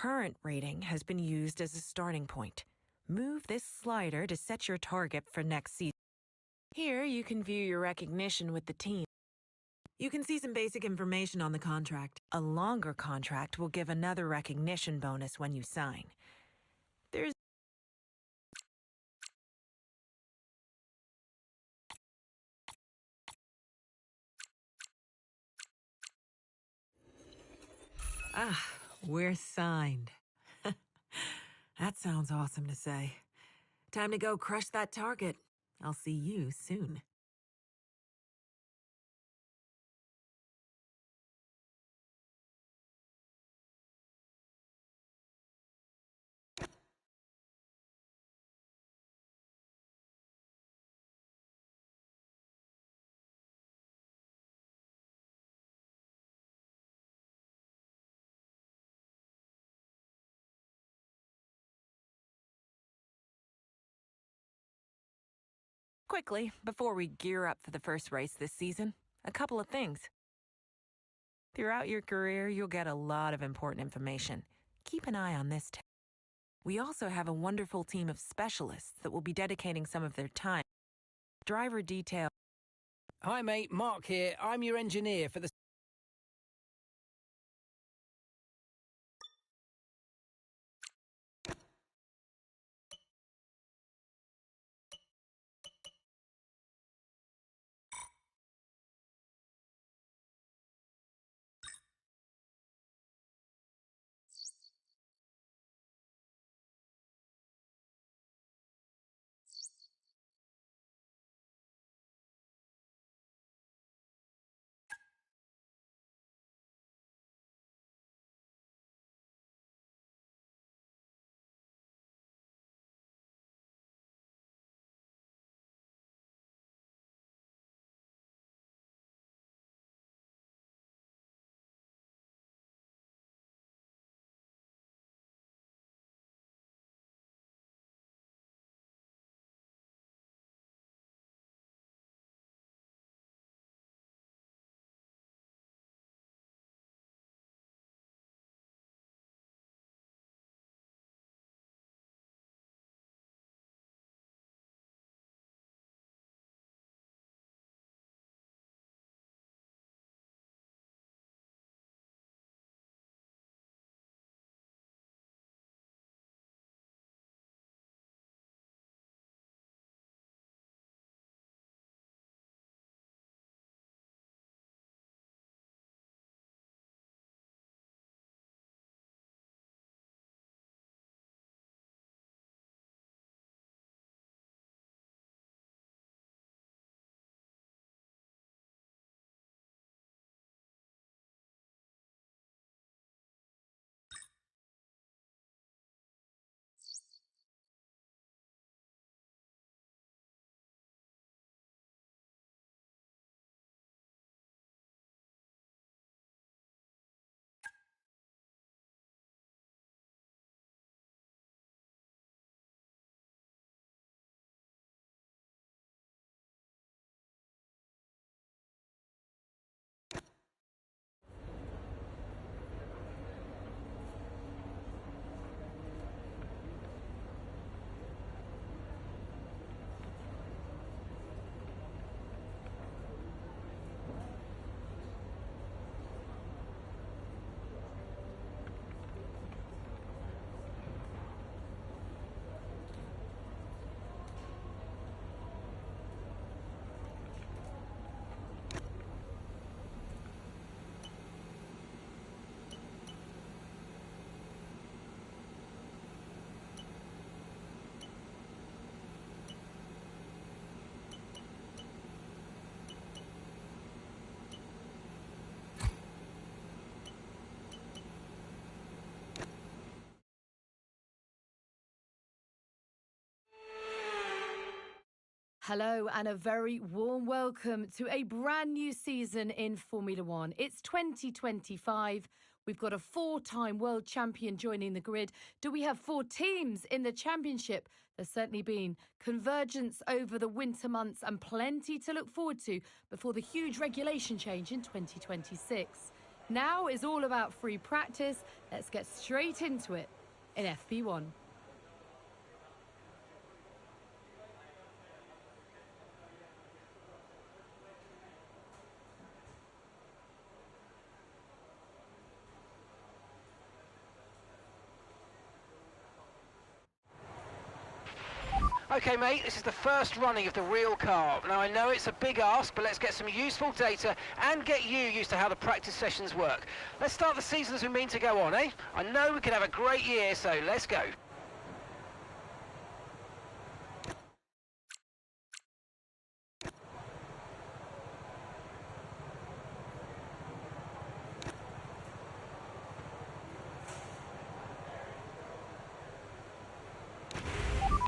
current rating has been used as a starting point. Move this slider to set your target for next season. Here, you can view your recognition with the team. You can see some basic information on the contract. A longer contract will give another recognition bonus when you sign. There's we're signed. That sounds awesome to say. Time to go crush that target. I'll see you soon. Quickly, before we gear up for the first race this season, a couple of things. Throughout your career, you'll get a lot of important information. Keep an eye on this. We also have a wonderful team of specialists that will be dedicating some of their time. Driver detail. Hi mate, Mark here. I'm your engineer for the... Hello and a very warm welcome to a brand new season in Formula One. It's 2025. We've got a four-time world champion joining the grid. Do we have four teams in the championship? There's certainly been convergence over the winter months and plenty to look forward to before the huge regulation change in 2026. Now is all about free practice. Let's get straight into it in FP1. OK, mate, this is the first running of the real car. Now, I know it's a big ask, but let's get some useful data and get you used to how the practice sessions work. Let's start the season as we mean to go on, eh? I know we can have a great year, so let's go.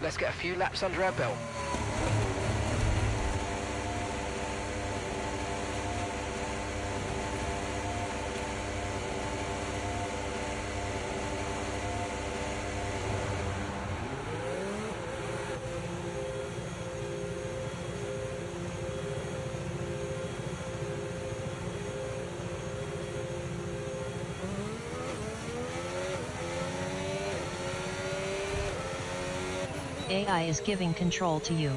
Let's get a few laps under our belt. AI is giving control to you.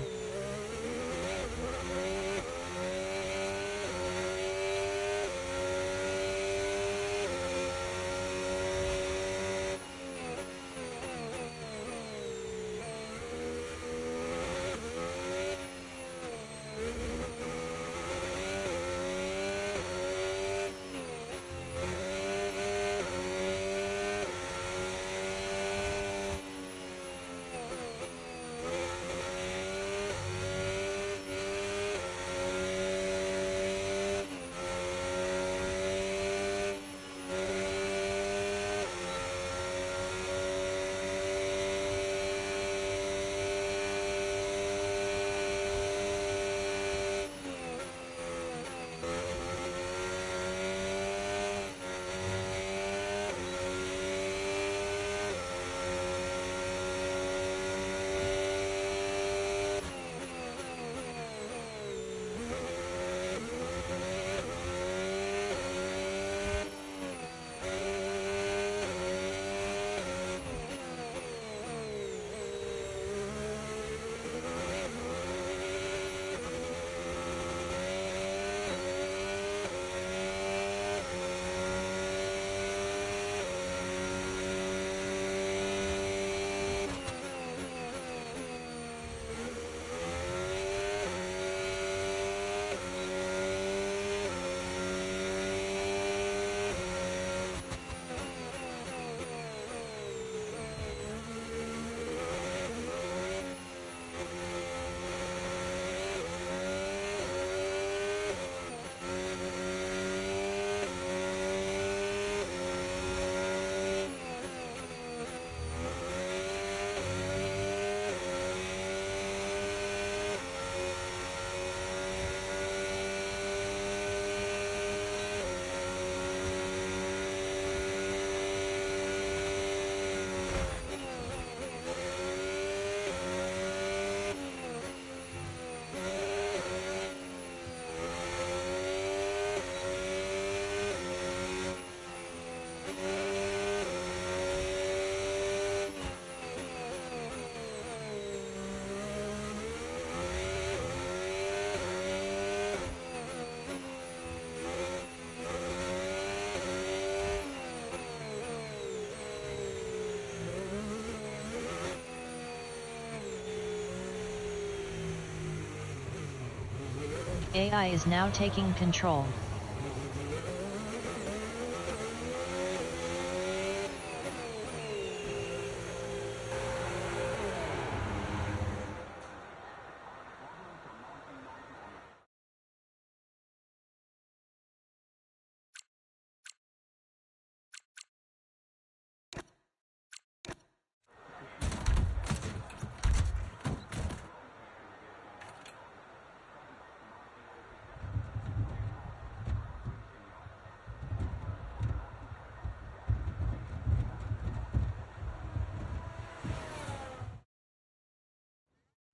AI is now taking control.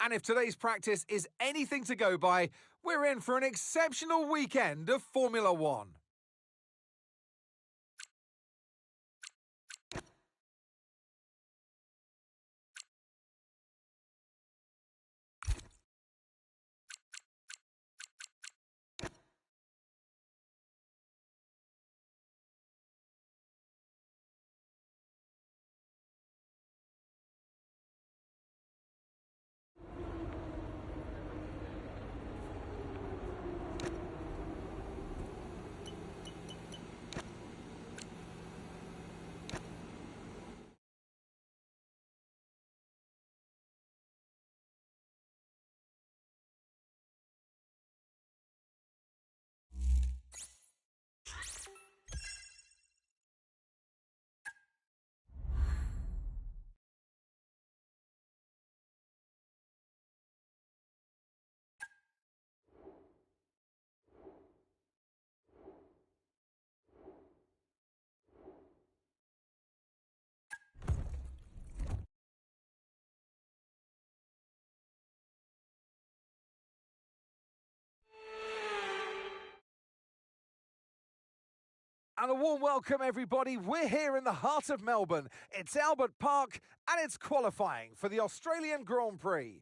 And if today's practice is anything to go by, we're in for an exceptional weekend of Formula One. And a warm welcome, everybody. We're here in the heart of Melbourne. It's Albert Park, and it's qualifying for the Australian Grand Prix.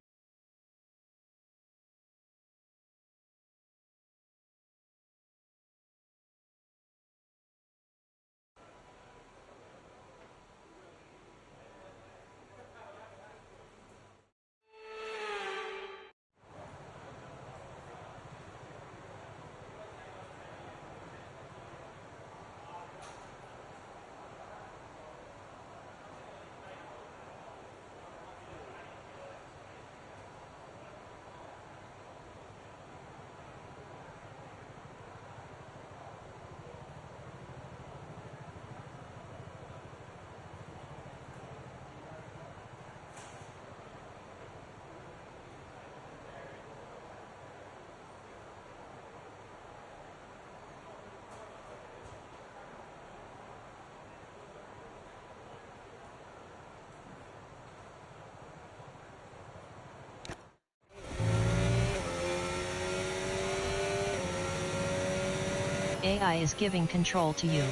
AI is giving control to you.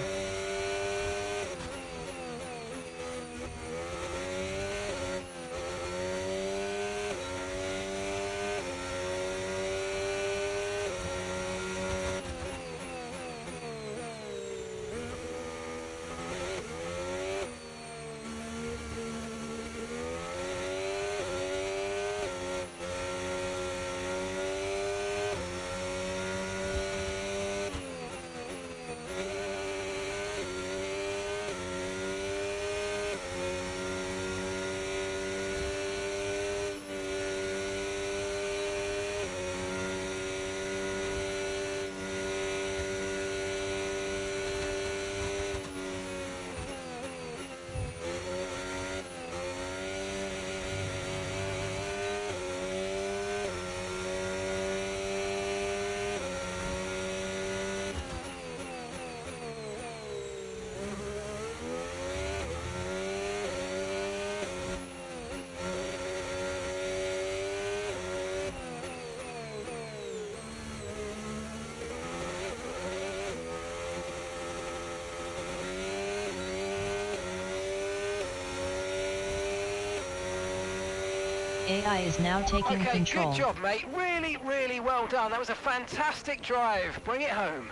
AI is now taking control. Good job, mate. Really, really well done. That was a fantastic drive. Bring it home.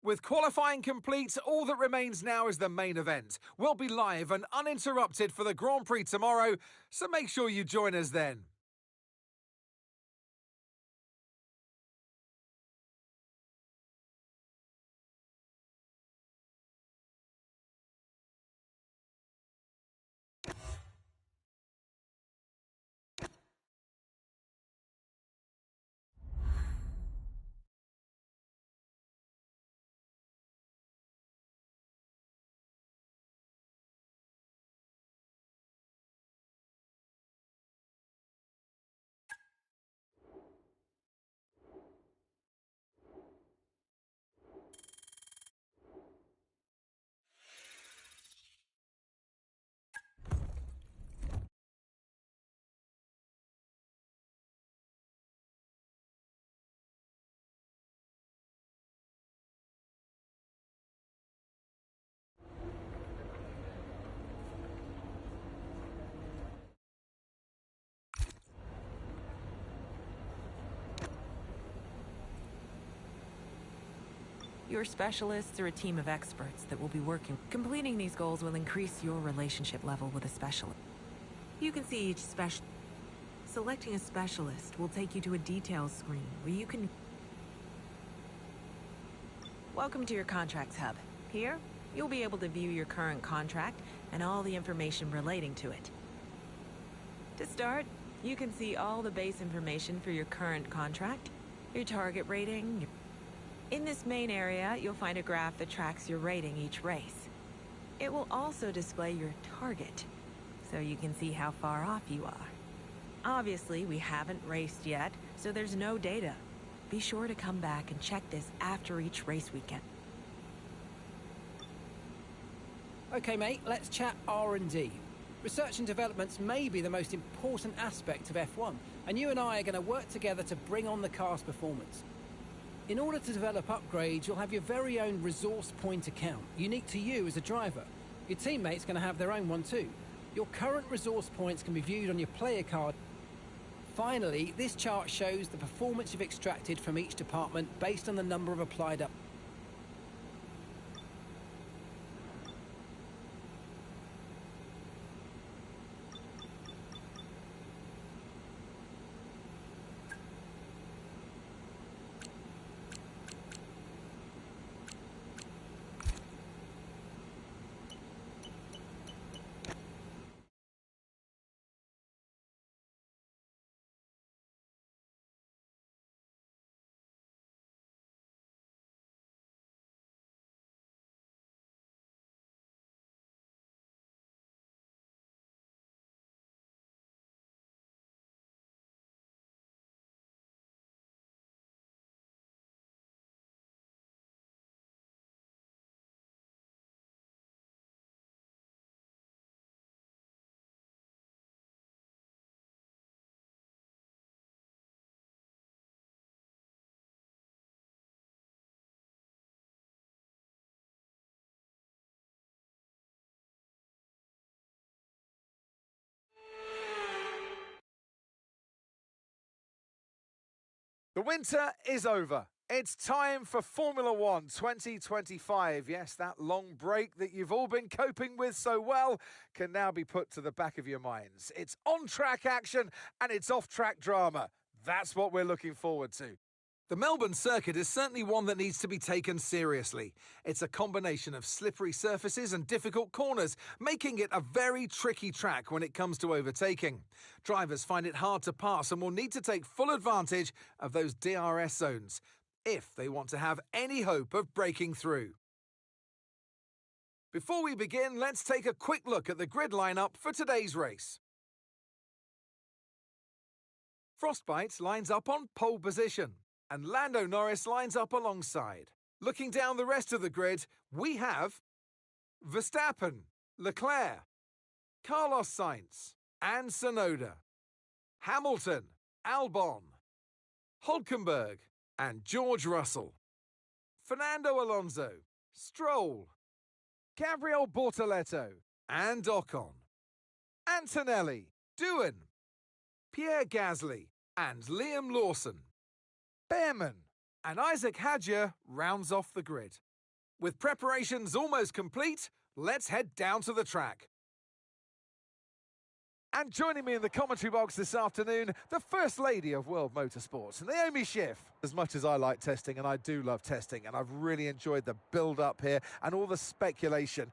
With qualifying complete, all that remains now is the main event. We'll be live and uninterrupted for the Grand Prix tomorrow, so make sure you join us then. Your specialists are a team of experts that will be working. Completing these goals will increase your relationship level with a specialist. You can see each special. Selecting a specialist will take you to a details screen where you can... Welcome to your contracts hub. Here, you'll be able to view your current contract and all the information relating to it. To start, you can see all the base information for your current contract, your target rating. In this main area, you'll find a graph that tracks your rating each race. It will also display your target, so you can see how far off you are. Obviously, we haven't raced yet, so there's no data. Be sure to come back and check this after each race weekend. Okay, mate, let's chat R&D. Research and developments may be the most important aspect of F1, and you and I are going to work together to bring on the car's performance. In order to develop upgrades, you'll have your very own resource point account, unique to you as a driver. Your teammate's going to have their own one too. Your current resource points can be viewed on your player card. Finally, this chart shows the performance you've extracted from each department based on the number of applied up. The winter is over. It's time for Formula One 2025. Yes, that long break that you've all been coping with so well can now be put to the back of your minds. It's on-track action and it's off-track drama. That's what we're looking forward to. The Melbourne circuit is certainly one that needs to be taken seriously. It's a combination of slippery surfaces and difficult corners, making it a very tricky track when it comes to overtaking. Drivers find it hard to pass and will need to take full advantage of those DRS zones if they want to have any hope of breaking through. Before we begin, let's take a quick look at the grid lineup for today's race. Frostbite lines up on pole position, and Lando Norris lines up alongside. Looking down the rest of the grid, we have Verstappen, Leclerc, Carlos Sainz, and Tsunoda, Hamilton, Albon, Hülkenberg, and George Russell, Fernando Alonso, Stroll, Gabriel Bortoleto, and Ocon, Antonelli, Doohan, Pierre Gasly, and Liam Lawson. Behrman and Isaac Hadjar rounds off the grid. With preparations almost complete, let's head down to the track. And joining me in the commentary box this afternoon, the First Lady of World Motorsports, Naomi Schiff. As much as I like testing, and I do love testing, and I've really enjoyed the build-up here and all the speculation,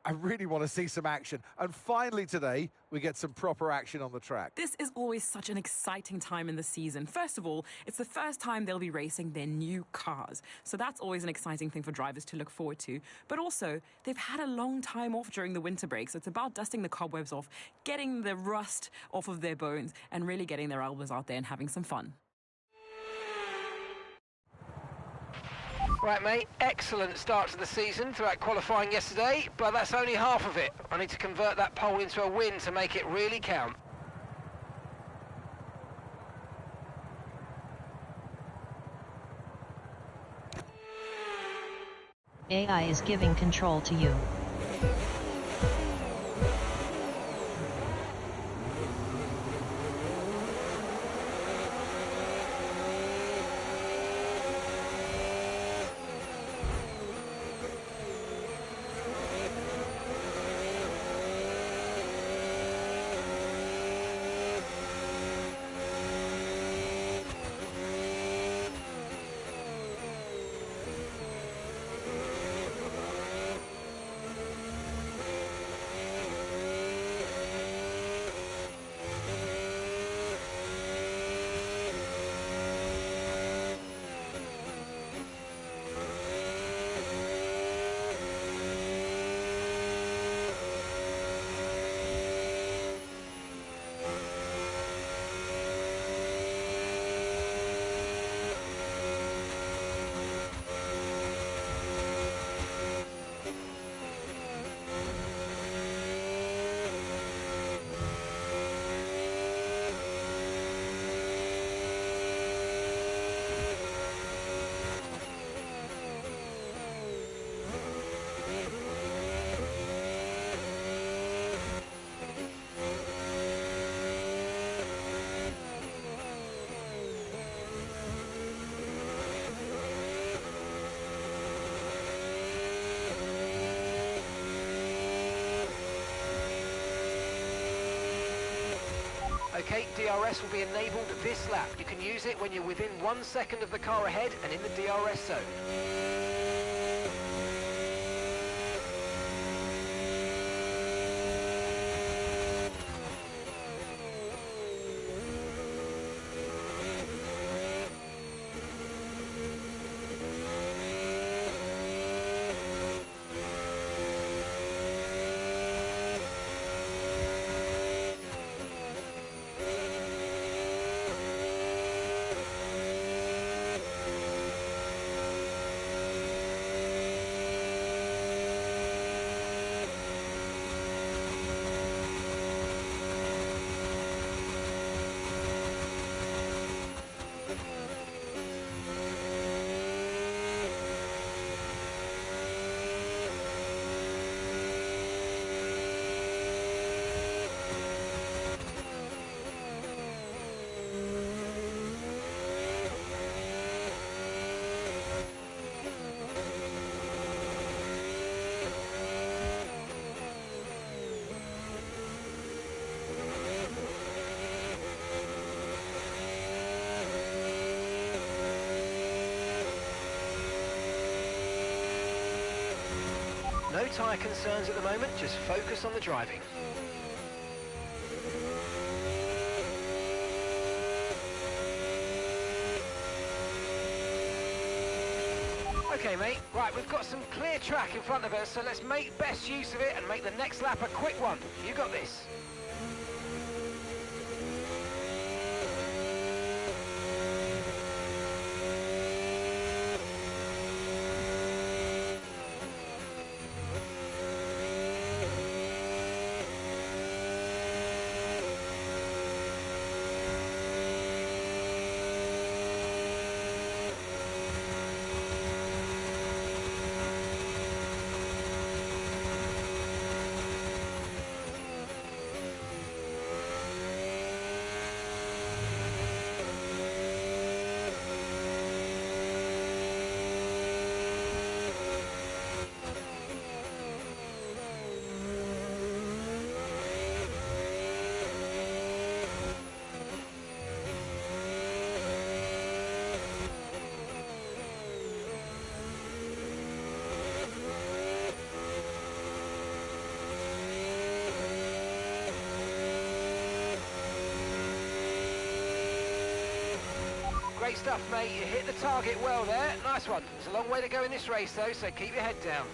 I really want to see some action. And finally today, we get some proper action on the track. This is always such an exciting time in the season. First of all, it's the first time they'll be racing their new cars. So that's always an exciting thing for drivers to look forward to. But also, they've had a long time off during the winter break. So it's about dusting the cobwebs off, getting the rust off of their bones, and really getting their elbows out there and having some fun. Right, mate, excellent start to the season throughout qualifying yesterday, but that's only half of it. I need to convert that pole into a win to make it really count. AI is giving control to you. Okay, DRS will be enabled this lap. You can use it when you're within 1 second of the car ahead and in the DRS zone. No tyre concerns at the moment, just focus on the driving. Okay mate, right, we've got some clear track in front of us, so let's make best use of it and make the next lap a quick one. You got this. Great stuff, mate. You hit the target well there. Nice one. There's a long way to go in this race, though, so keep your head down.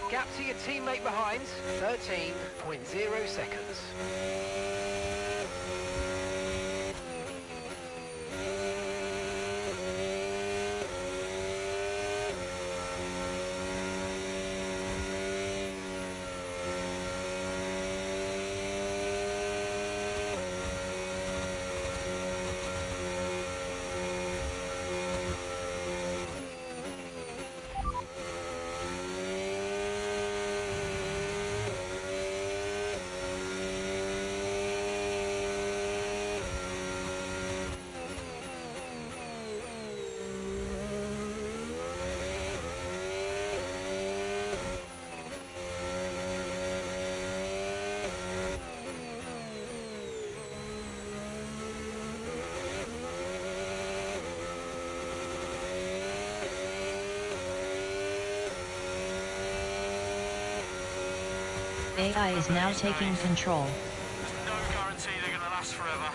Gap to your teammate behind, 13.0 seconds. AI is now taking control. There's no guarantee they're going to last forever.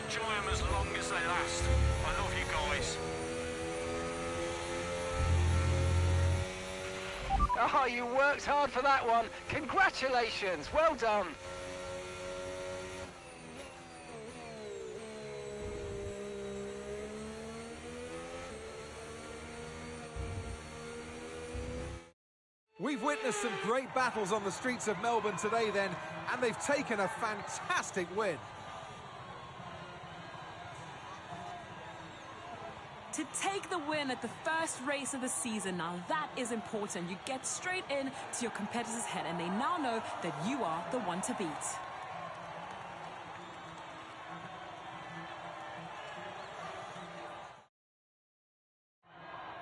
Enjoy them as long as they last. I love you guys. Oh, you worked hard for that one. Congratulations. Well done. We've witnessed some great battles on the streets of Melbourne today then, and they've taken a fantastic win. To take the win at the first race of the season, now that is important. You get straight in to your competitor's head and they now know that you are the one to beat.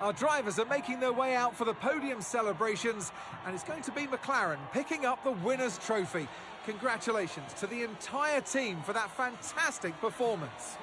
Our drivers are making their way out for the podium celebrations, and it's going to be McLaren picking up the winner's trophy. Congratulations to the entire team for that fantastic performance.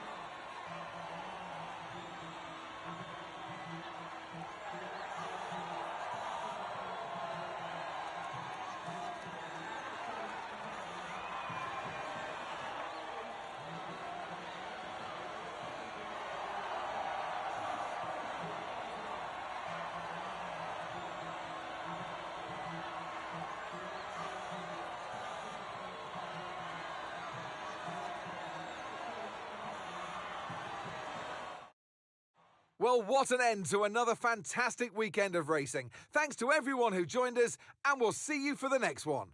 Well, what an end to another fantastic weekend of racing. Thanks to everyone who joined us, and we'll see you for the next one.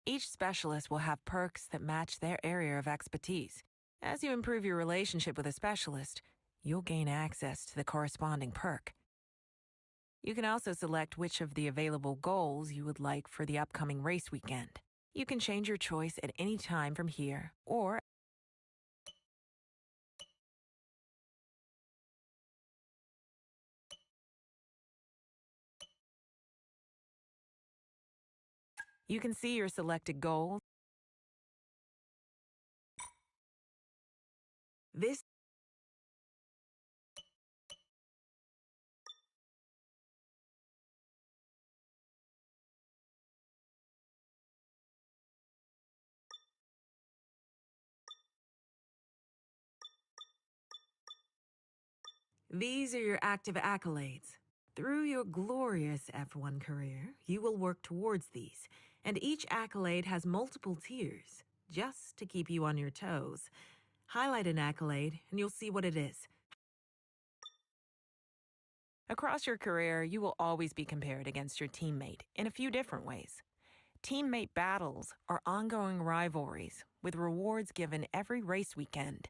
Each specialist will have perks that match their area of expertise. As you improve your relationship with a specialist, you'll gain access to the corresponding perk. You can also select which of the available goals you would like for the upcoming race weekend. You can change your choice at any time from here, or you can see your selected goals. This These are your active accolades. Through your glorious F1 career, you will work towards these, and each accolade has multiple tiers, just to keep you on your toes. Highlight an accolade, and you'll see what it is. Across your career, you will always be compared against your teammate in a few different ways. Teammate battles are ongoing rivalries, with rewards given every race weekend.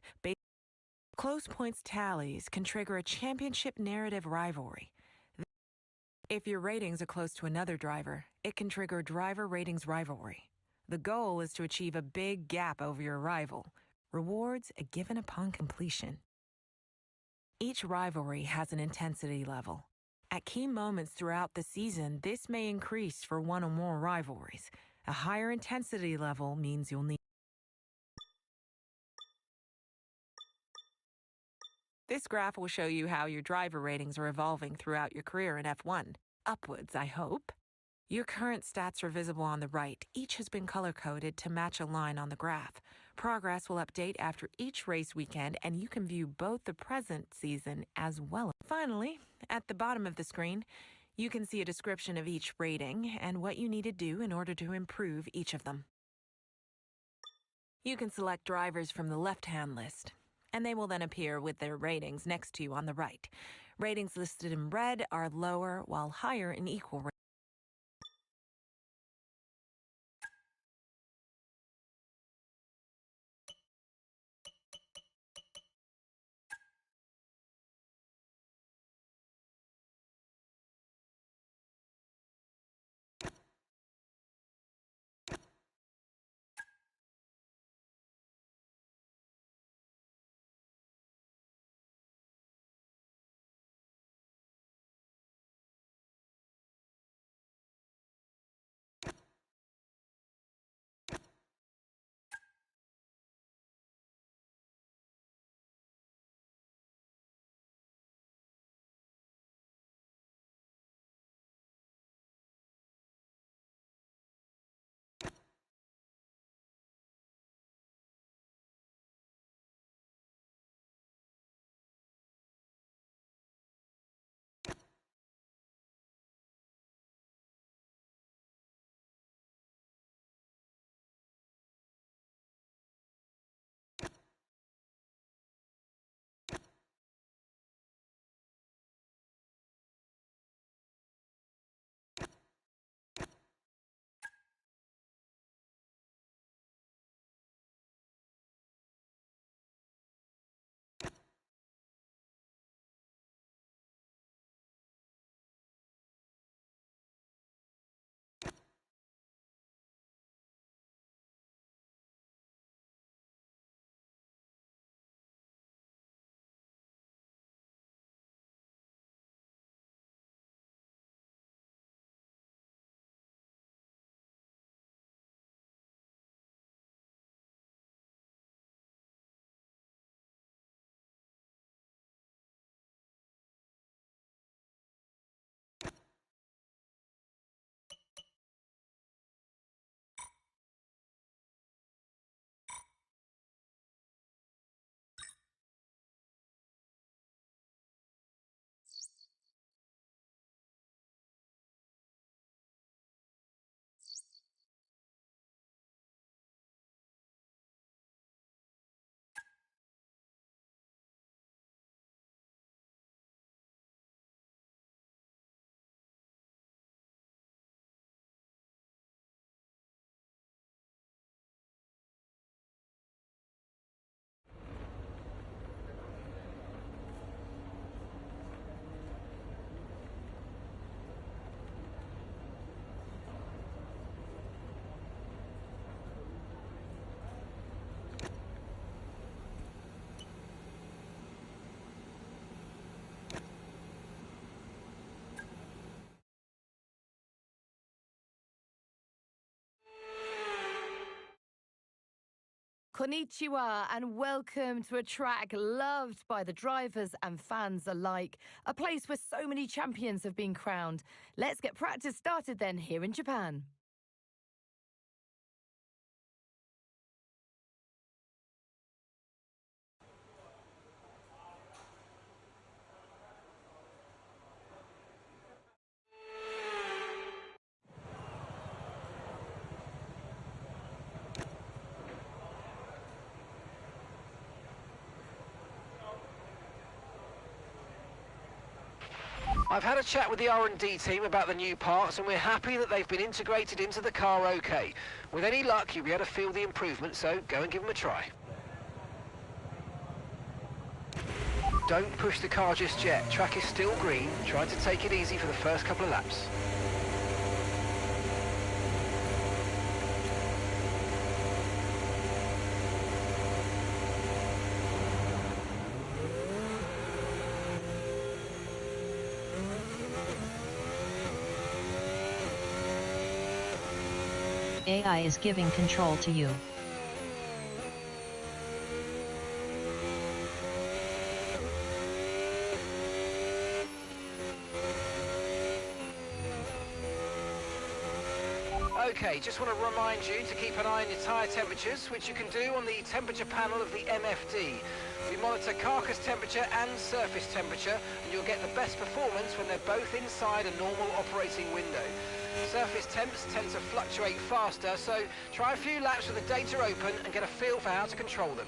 Close points tallies can trigger a championship narrative rivalry. If your ratings are close to another driver, it can trigger driver ratings rivalry. The goal is to achieve a big gap over your rival. Rewards are given upon completion. Each rivalry has an intensity level. At key moments throughout the season, this may increase for one or more rivalries. A higher intensity level means you'll need This graph will show you how your driver ratings are evolving throughout your career in F1. Upwards, I hope. Your current stats are visible on the right. Each has been color-coded to match a line on the graph. Progress will update after each race weekend, and you can view both the present season as well. Finally, at the bottom of the screen, you can see a description of each rating and what you need to do in order to improve each of them. You can select drivers from the left-hand list, and they will then appear with their ratings next to you on the right. Ratings listed in red are lower, while higher in equal ratings. Konnichiwa and welcome to a track loved by the drivers and fans alike, a place where so many champions have been crowned. Let's get practice started then here in Japan. I've had a chat with the R&D team about the new parts, and we're happy that they've been integrated into the car okay. With any luck, you'll be able to feel the improvement, so go and give them a try. Don't push the car just yet. Track is still green. Try to take it easy for the first couple of laps. AI is giving control to you. Okay, just want to remind you to keep an eye on your tyre temperatures, which you can do on the temperature panel of the MFD. We monitor carcass temperature and surface temperature, and you'll get the best performance when they're both inside a normal operating window. Surface temps tend to fluctuate faster, so try a few laps with the data open and get a feel for how to control them.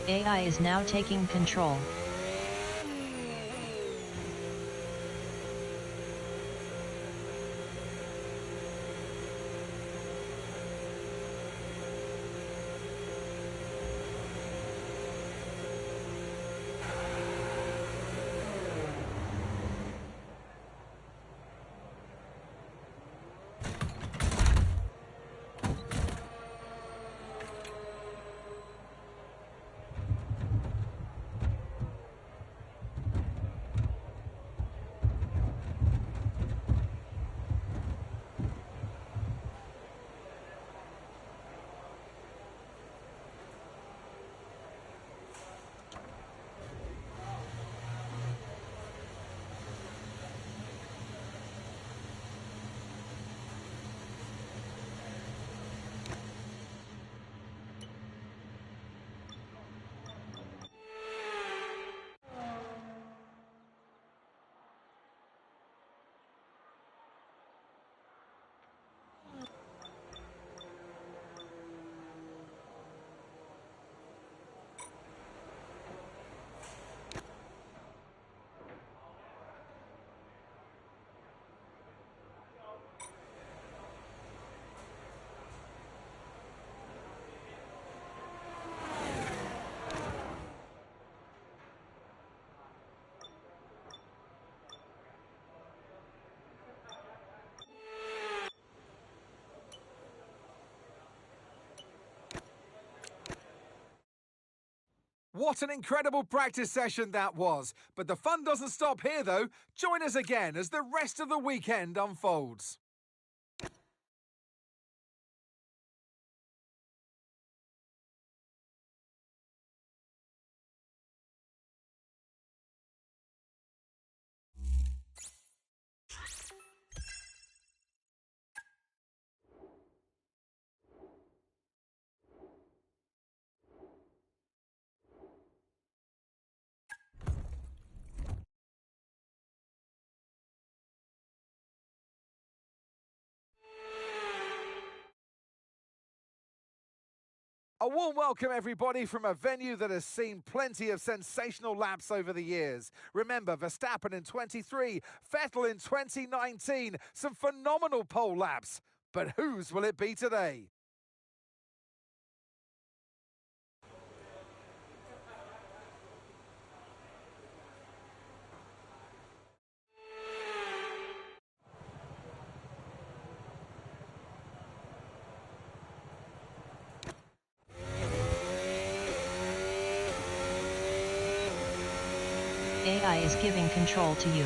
AI is now taking control. What an incredible practice session that was. But the fun doesn't stop here, though. Join us again as the rest of the weekend unfolds. A warm welcome, everybody, from a venue that has seen plenty of sensational laps over the years. Remember, Verstappen in 23, Vettel in 2019, some phenomenal pole laps. But whose will it be today? AI is giving control to you.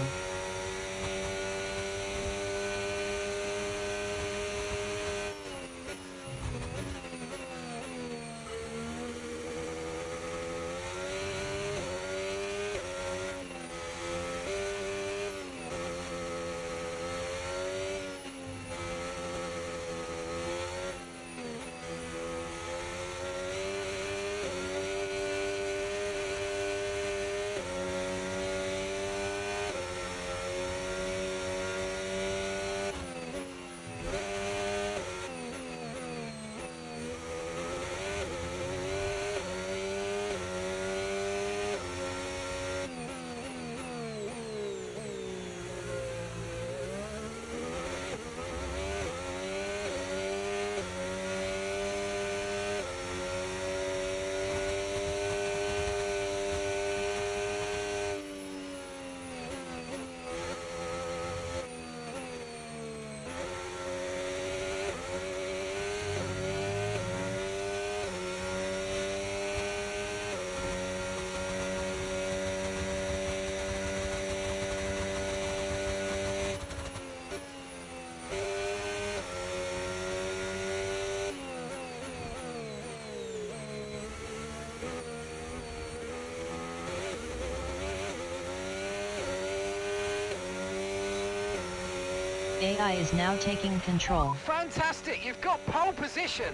AI is now taking control. Fantastic, you've got pole position.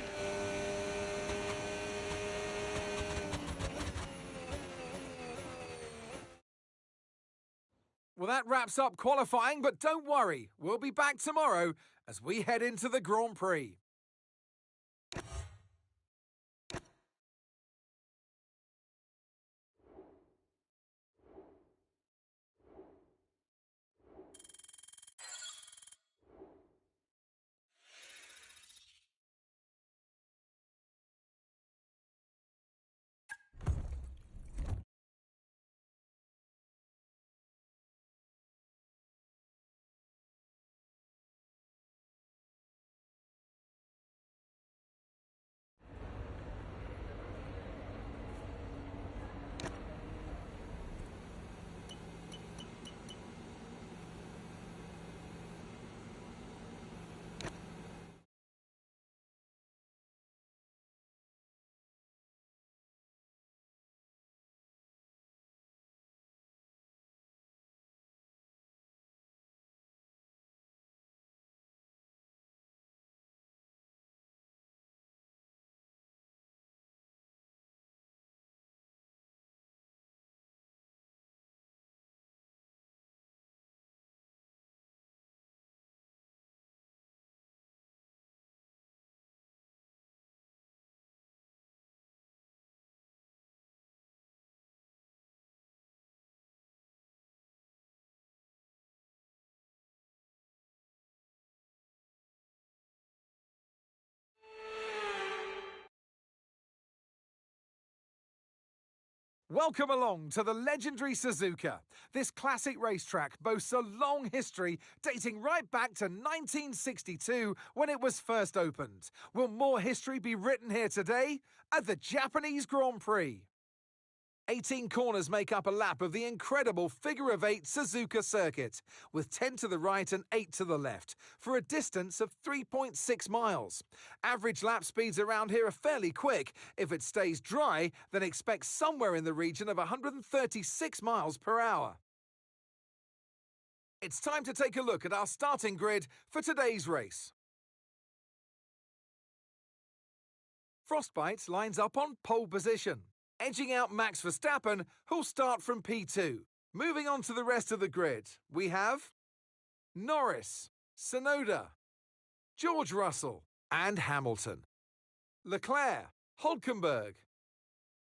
Well, that wraps up qualifying, but don't worry, we'll be back tomorrow as we head into the Grand Prix. Welcome along to the legendary Suzuka. This classic racetrack boasts a long history dating right back to 1962 when it was first opened. Will more history be written here today at the Japanese Grand Prix? 18 corners make up a lap of the incredible figure-of-8 Suzuka circuit, with 10 to the right and 8 to the left, for a distance of 3.6 miles. Average lap speeds around here are fairly quick. If it stays dry, then expect somewhere in the region of 136 miles per hour. It's time to take a look at our starting grid for today's race. Frostbite lines up on pole position, edging out Max Verstappen, who'll start from P2. Moving on to the rest of the grid, we have Norris, Tsunoda, George Russell and Hamilton, Leclerc, Hülkenberg,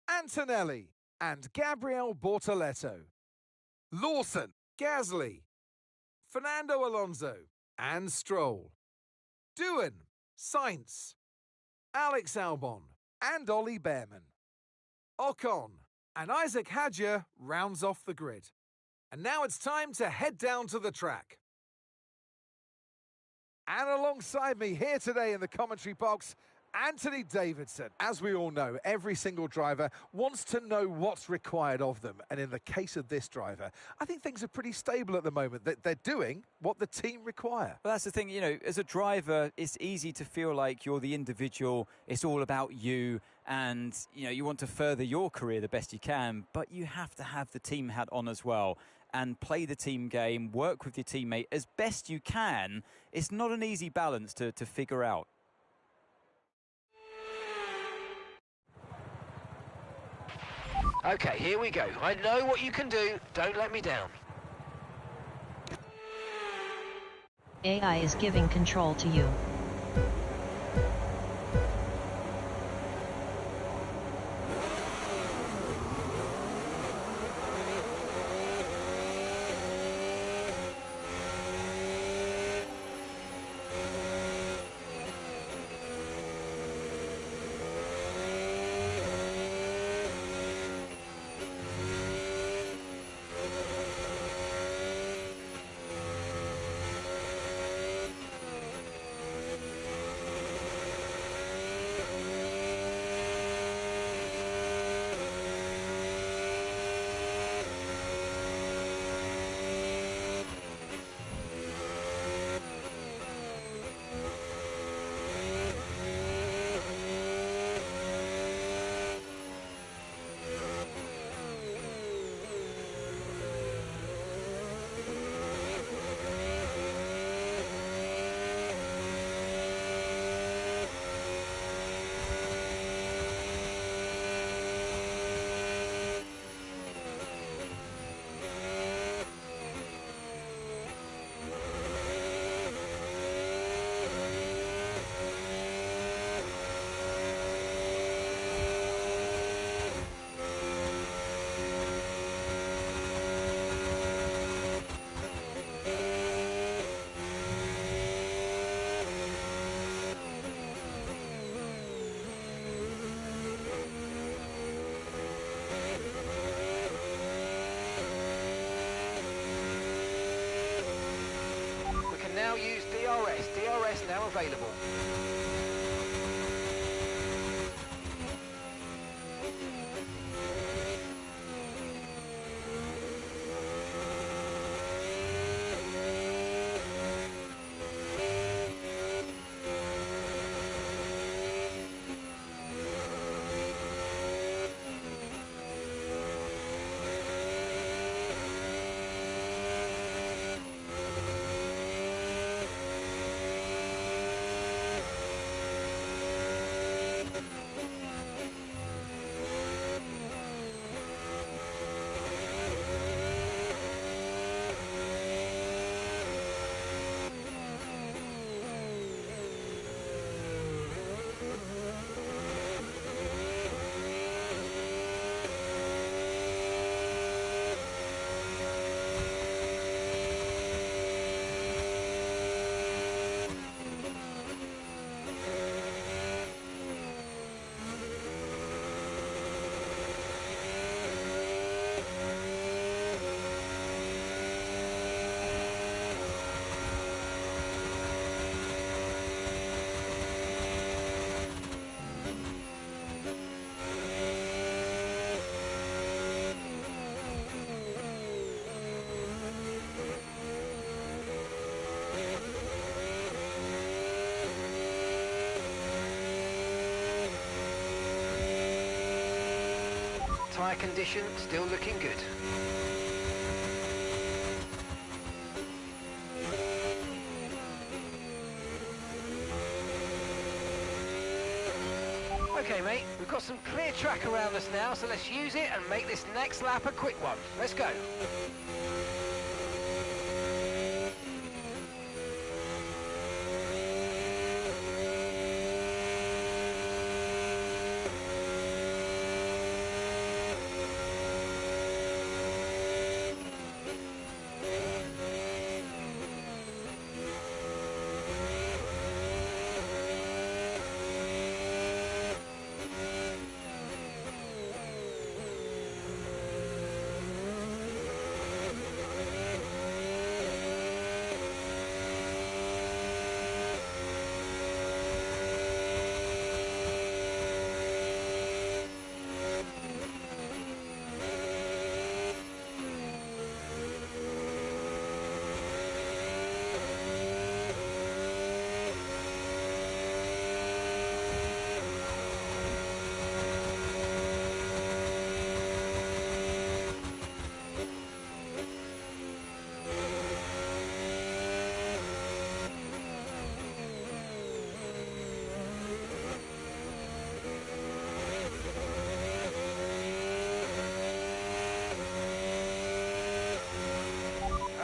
Antonelli and Gabriel Bortoleto, Lawson, Gasly, Fernando Alonso and Stroll, Doohan, Sainz, Alex Albon and Ollie Bearman. Ocon and Isaac Hadjar rounds off the grid. And now it's time to head down to the track. And alongside me here today in the commentary box, Anthony Davidson. As we all know, every single driver wants to know what's required of them. And in the case of this driver, I think things are pretty stable at the moment. They're doing what the team require. Well, that's the thing, you know, as a driver, it's easy to feel like you're the individual. It's all about you. And, you know, you want to further your career the best you can. But you have to have the team hat on as well and play the team game, work with your teammate as best you can. It's not an easy balance to figure out. Okay, here we go. I know what you can do. Don't let me down. AI is giving control to you. Now use DRS. DRS now available. Tyre condition still looking good. Okay mate, we've got some clear track around us now, so let's use it and make this next lap a quick one. Let's go.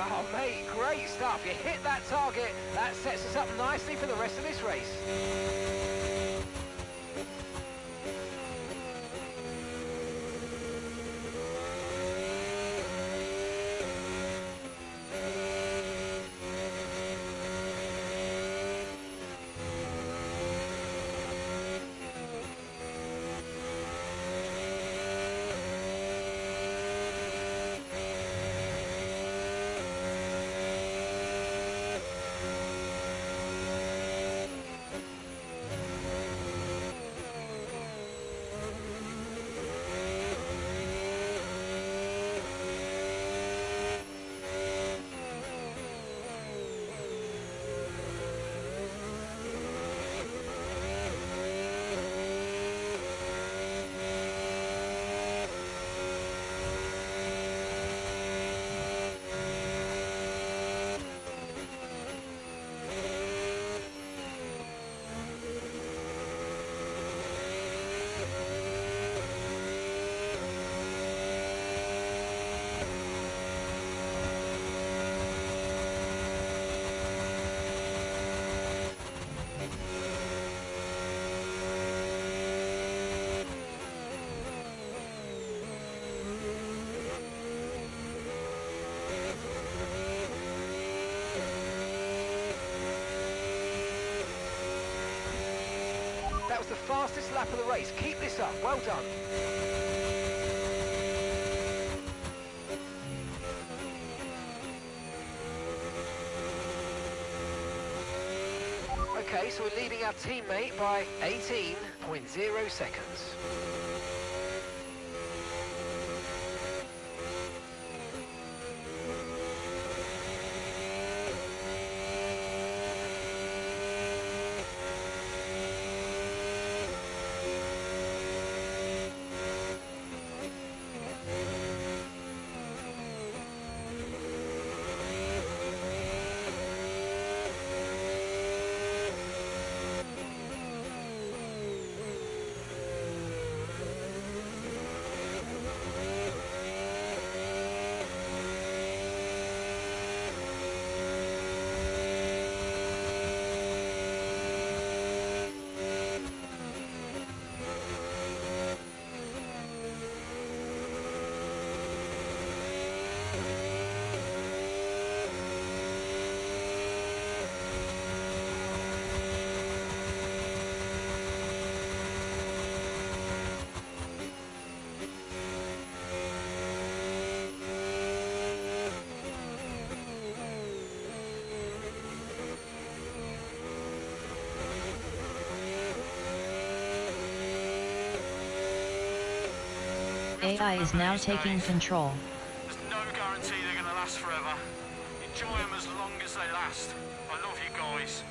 Oh mate, great stuff. You hit that target. That sets us up nicely for the rest of this race. That was the fastest lap of the race. Keep this up. Well done. Okay, so we're leading our teammate by 18.0 seconds. AI is now taking control. There's no guarantee they're going to last forever. Enjoy them as long as they last. I love you guys.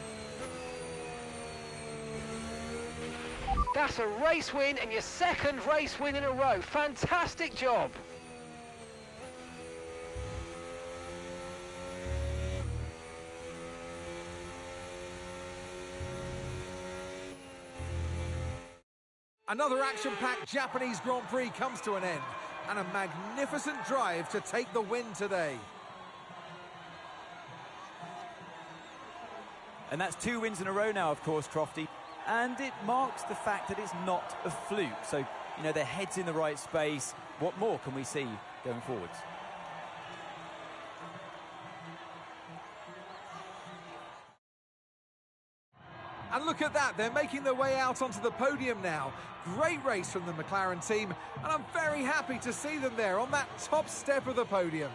That's a race win and your second race win in a row. Fantastic job. Another action-packed Japanese Grand Prix comes to an end, and a magnificent drive to take the win today. And that's 2 wins in a row now, of course, Crofty. And it marks the fact that it's not a fluke. So, you know, their head's in the right space. What more can we see going forwards? And look at that, they're making their way out onto the podium now. Great race from the McLaren team, and I'm very happy to see them there on that top step of the podium.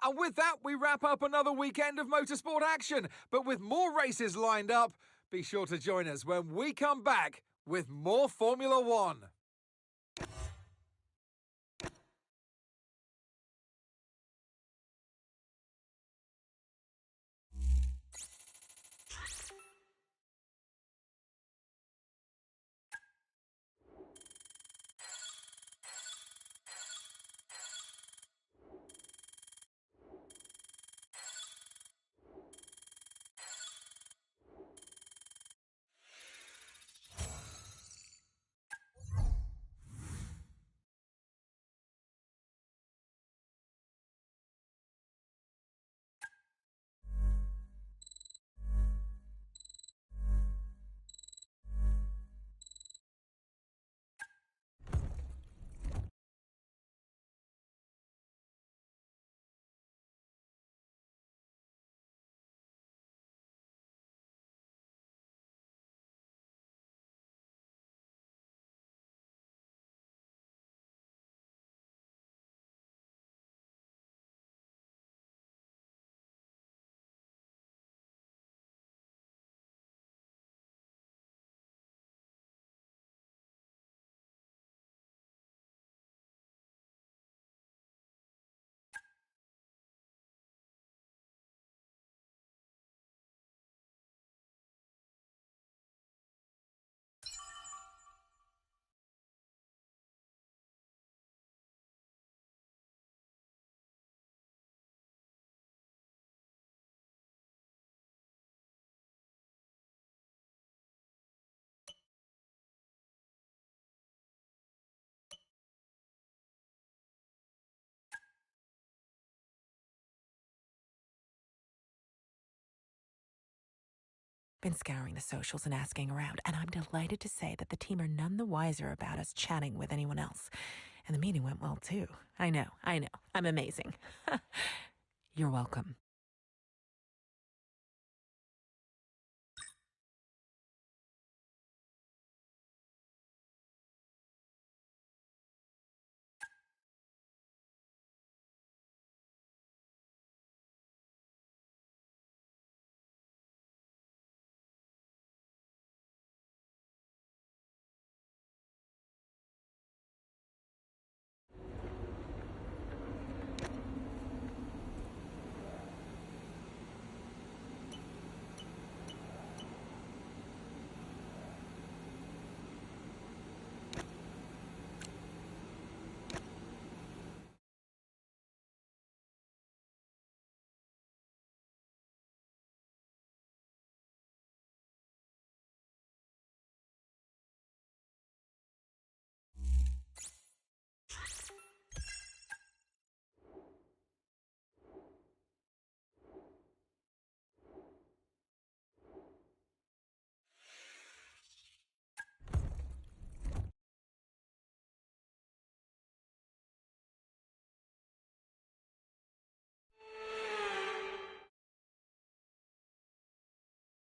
And with that, we wrap up another weekend of motorsport action. But with more races lined up, be sure to join us when we come back with more Formula One. Been scouring the socials and asking around, and I'm delighted to say that the team are none the wiser about us chatting with anyone else. And the meeting went well, too. I know. I'm amazing. You're welcome.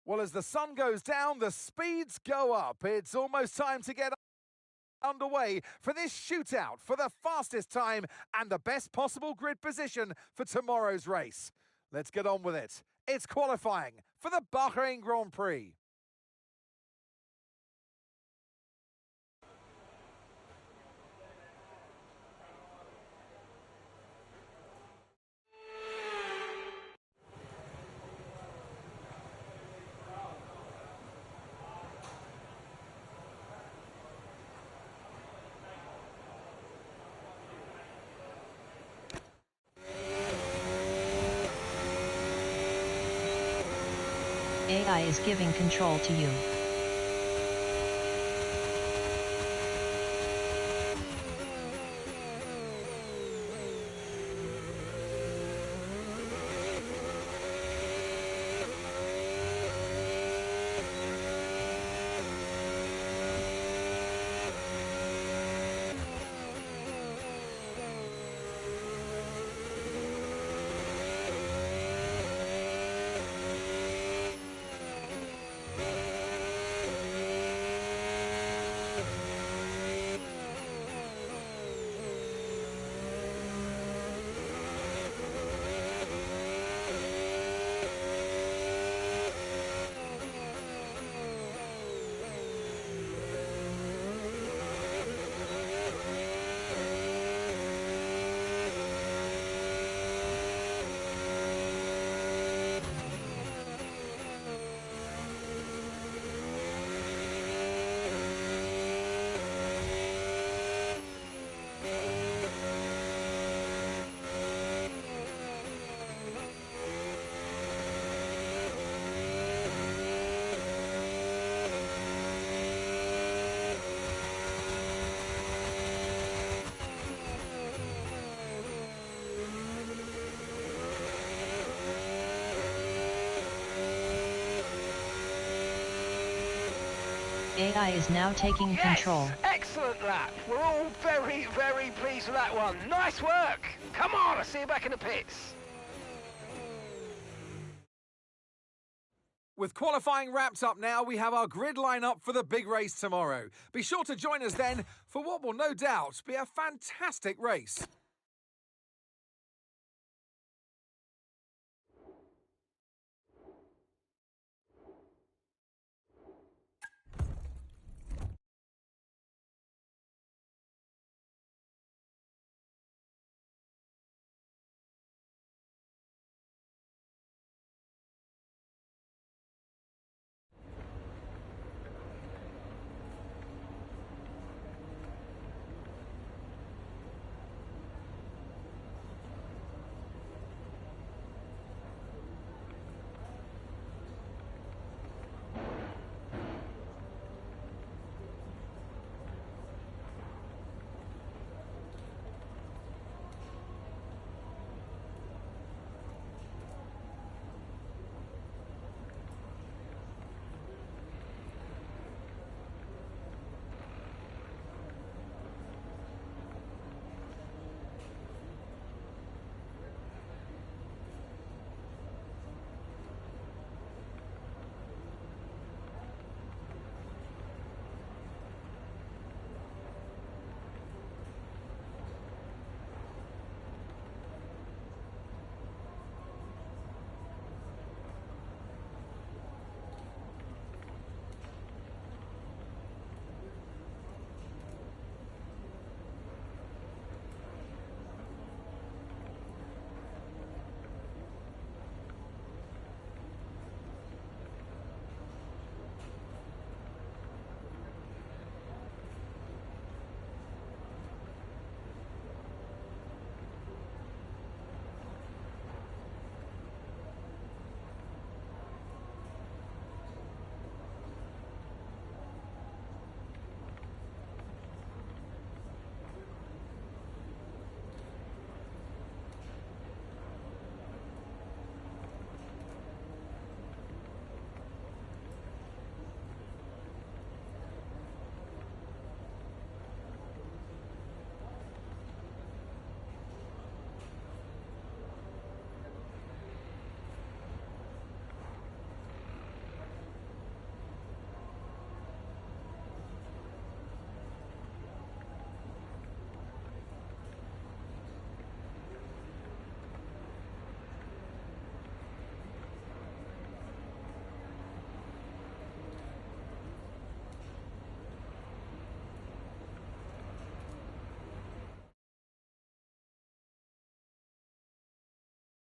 Well, as the sun goes down, the speeds go up. It's almost time to get underway for this shootout for the fastest time and the best possible grid position for tomorrow's race. Let's get on with it. It's qualifying for the Bahrain Grand Prix. AI is giving control to you. AI is now taking control. Excellent lap. We're all very, very pleased with that one. Nice work. Come on, I'll see you back in the pits. With qualifying wrapped up now, we have our grid lineup for the big race tomorrow. Be sure to join us then for what will no doubt be a fantastic race.